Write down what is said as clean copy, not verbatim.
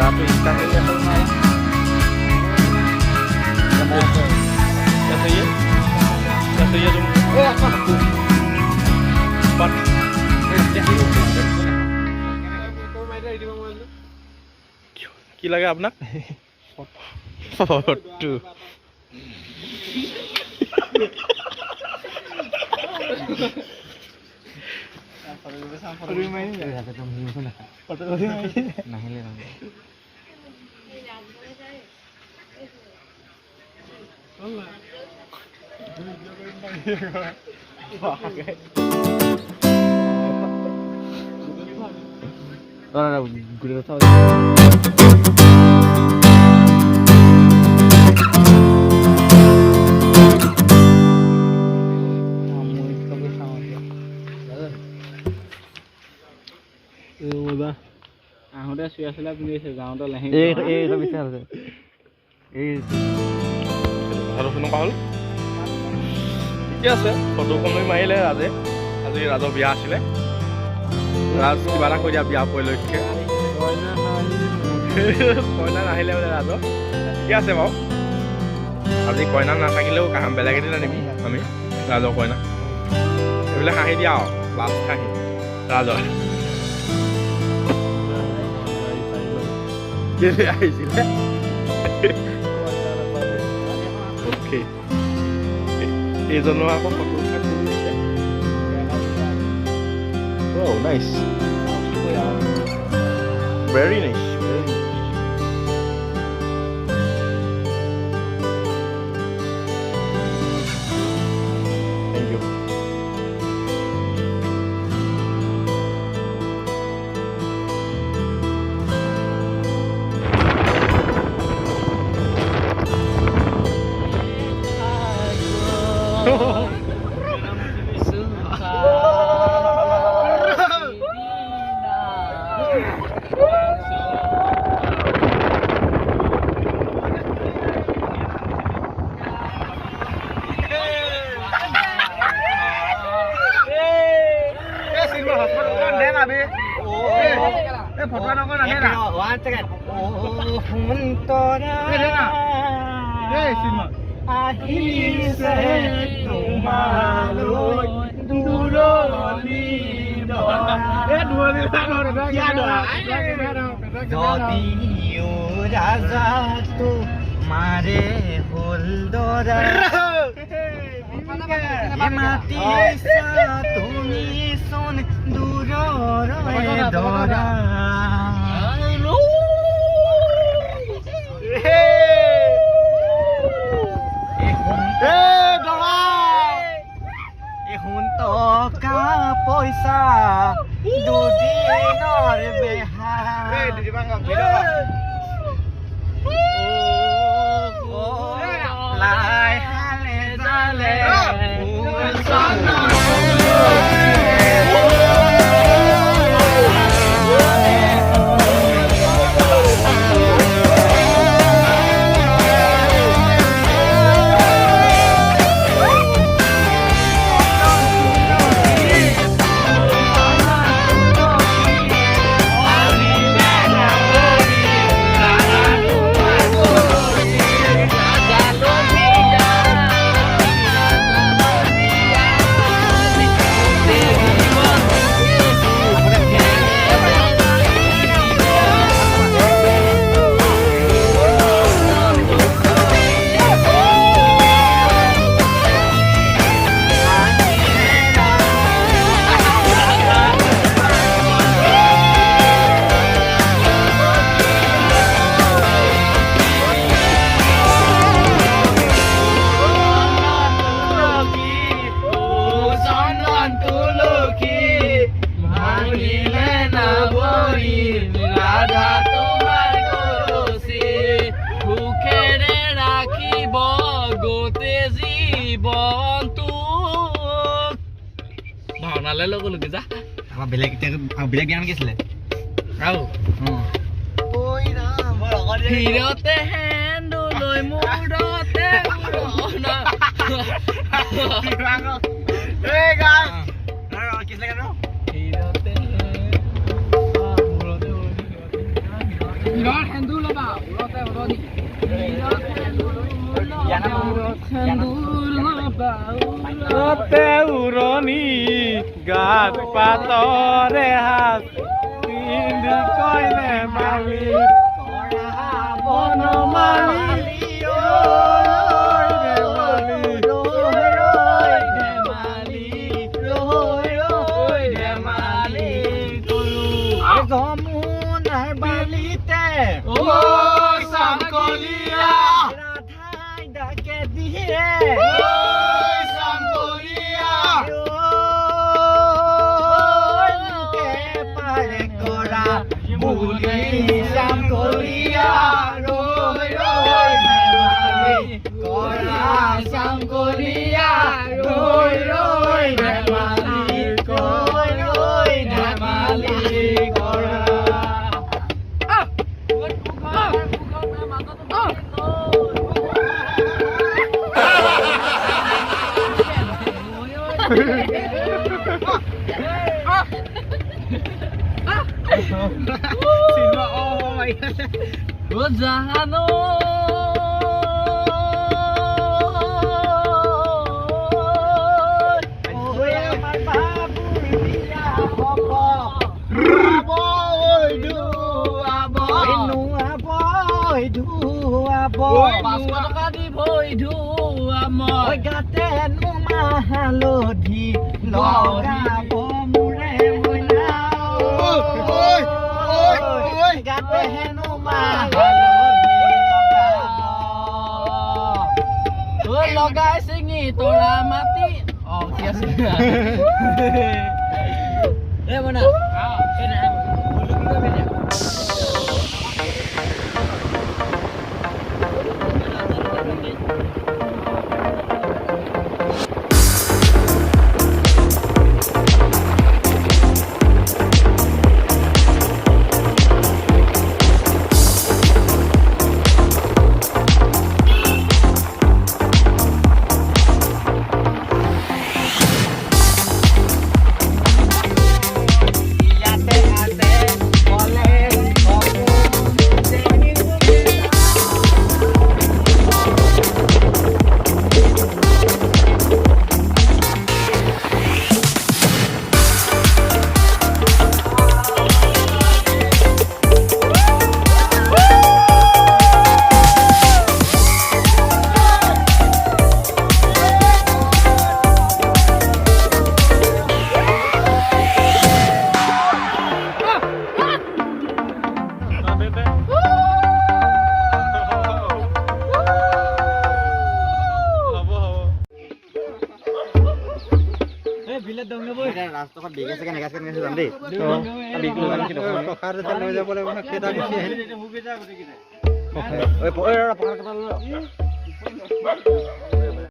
Satu ikan ini apa namanya? Satu ya cuma. Empat. কি লাগে আপোনাক? ফটো আহোঁতে চুয়া চুলা পিন্ধি আছে যাওঁতে লেহেং ঠিকে আছে ফটোখন মাৰিলে ৰাজে আজি ৰাজৰ বিয়া আছিলে ৰাজ কিবা এটা কৈ দিয়া বিয়া উপলক্ষে কইনা নাহিলে বোলে ৰাজৰ ঠিকে আছে বাৰু আজি কইনা নাথাকিলেও বেলেগ এদিন আনিবি আমি ৰাজৰ কইনা এইবিলাক হাঁহি দিয়া আৰু লাষ্ট হাঁহি ৰাজৰ আহিছিলে অ'কে এইজনৰ আকৌ ফটো উঠাই দিছে Oh, nice. Very nice. Very nice. Thank you. मारे होलदोरा माती तुमी सोन दूर दौरा এখন টকা পইচা দুদিনৰ বেহাৰ লাই হালে জালে বেলেগ গান কি আছিলে হিৰতে হেন্দলৈ মূৰতে হিৰতে ততে উৰণি গাত পাতৰে হাত পিন্ধি কইনে মালি বনমালি যমুনাৰ বালিতে চামকলীয়া ৰাধাই ডাকে দিয়ে চামকলীয়া লোকে পাৰে কৰা বুলি চামকলীয়া ৰৈ ৰৈ ধেমালি কৰা চামকলীয়া ৰৈ ৰৈ ধেমালি ৰৈ ৰৈ ধেমালি কৰা জানো আমাৰ বাবুৰ বিয়া হ'ব ধুৱাব 500 টকা দি ভৰি ধোৱা মই গাতে নুমা হালধি লগাব মোৰে গাতে নুমা হালধি লগাব লগাই চিঙি তৰা মাটি কি আছে বনা ৰাস্তাত বিঘা চাগে নেগাছ কেনে যাম দেই লৈ যাব লাগিব কেইটা গুচি আহিল